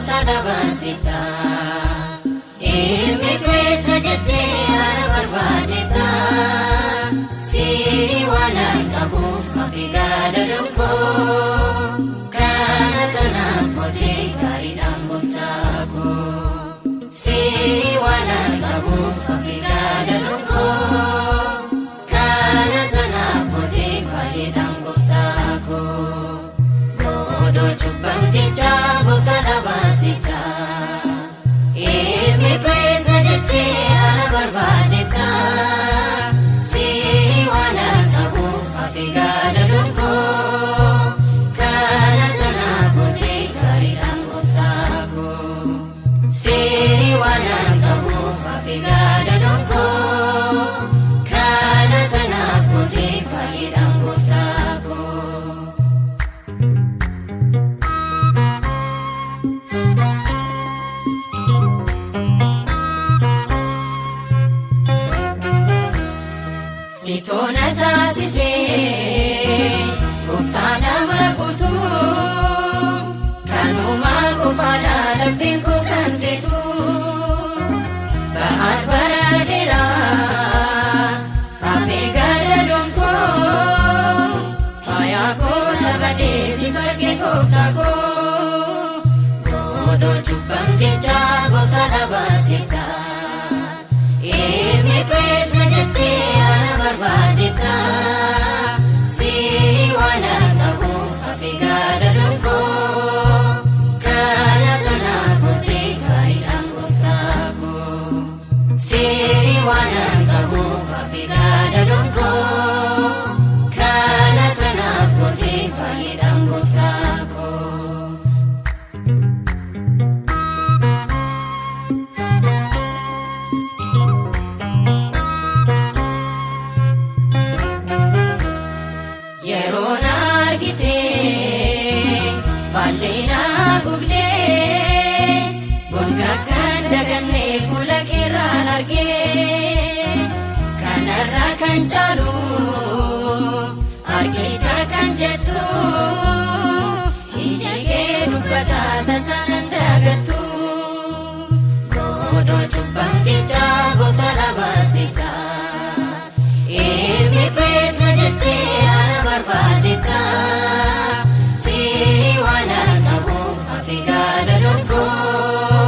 gooftaa dhaabbatetta. Ilmi keessa jettee ana barbaadetta. Si'i waan qabuuf mafi gaadhaluun koo. Kana tanaaf mootii gaariidhaan gooftaa koo. Si'i waan qabuuf mafi gaadhaluun koo. Kana tanaaf mootii baay'eedhaan gooftaa koo. Godoo cubbamticha gooftaa dhaabbatetta. Ilmi keessa jettee ana barbaadetta. Si'i waan qabuuf mafi gaadhaluun koo. Kana tanaaf mootii gaariidhaan gooftaa koo. Si'i waan qabuuf mafi gaadhaluun koo. Kana tanaaf mootii baay'eedhaan gooftaa koo. Sitoona taasisee gooftaa nama guutuu. Kanuma qofaadha dhabbiin koo kan feetu. Bahar bara dheeraa hafee gaadhaluun koo. Faayaa koo shabadee si argee gooftaa koo. Godoo cubbamticha gooftaa dhaabbatetta. Ilmi keessa jettee ana barbaadetta. Si'i waan qabuuf mafi gaadhaluun koo. Kana tanaaf mootii gaariidhaan gooftaa koo. Si'i waan qabuuf mafi gaadhaluun koo. Kana tanaaf mootii baay'eedhaan gooftaa koo. Yeroo na argitee balleena gugdee. Bonga kan dagannee fuula keerraan argee. Kanarraa kan caalu argita kan jettu. Iji kee dubbataa taasaan dagattu. Godoo cubbamticha gooftaa dhaabbatetta. Ilmi keessa jettee ana barbaadetta. Si'i waan qabuuf mafi gaadhaluun koo.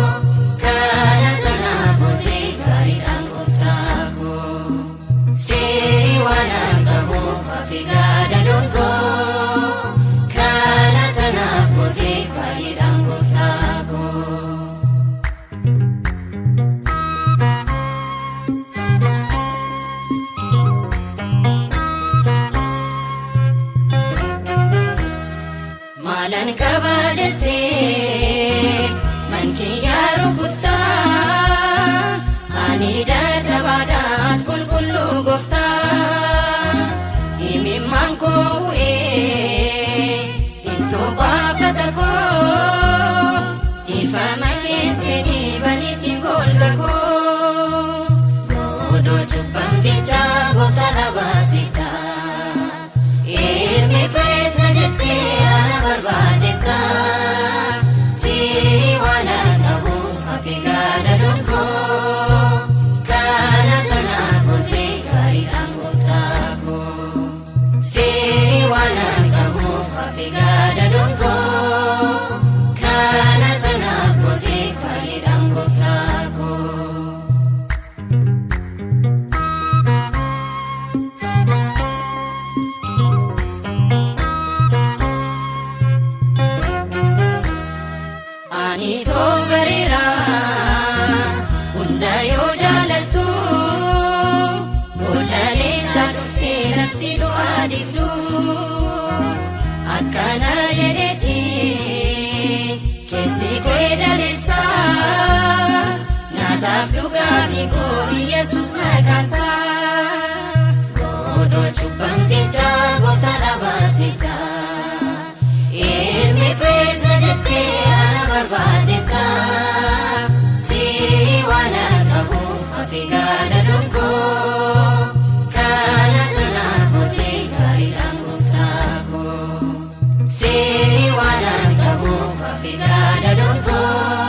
Kana tanaaf mootii gaariidhaan gooftaa koo. Si'i waan qabuuf mafi gaadhaluun koo. Kana tanaaf mootii baay'eedhaan gooftaa koo. Maalan qaba jettee mankiyyaa rukuttaa. Ani dadhabaadhaat qulqulluu gooftaa. Imimmaan koo bu'ee ittoo baafata koo. Ifa makeensinii baniitti golga koo. Godoo cubbamticha gooftaa dhaabbatetta. Ilmi keessa jettee ana barbaadetta. Si'i waan qabuuf mafi gaadhaluun koo. Kana tanaaf mootii gaariidhaan gooftaa koo. Si'i waan qabuuf mafi gaadhaluun koo. Kana tanaaf mootii baay'eedhaan gooftaa koo. Ani soobereera hunda yoo jaalattu. Bool'alee taatuftee nafsi du'aa dibdu. Akkana jedheeti keessi koo edaleessa. Naataaf dhugaafi koo Yesuus maqaansa. Godoo cubbamticha gooftaa dhaabbatetta. Ilmi keessa jettee ana barbaadetta. Si'i waan qabuuf mafi gaadhaluun koo. Kana tanaaf mootii gaariidhaan gooftaa koo. Si'i waan qabuuf afigaana dhunkoo.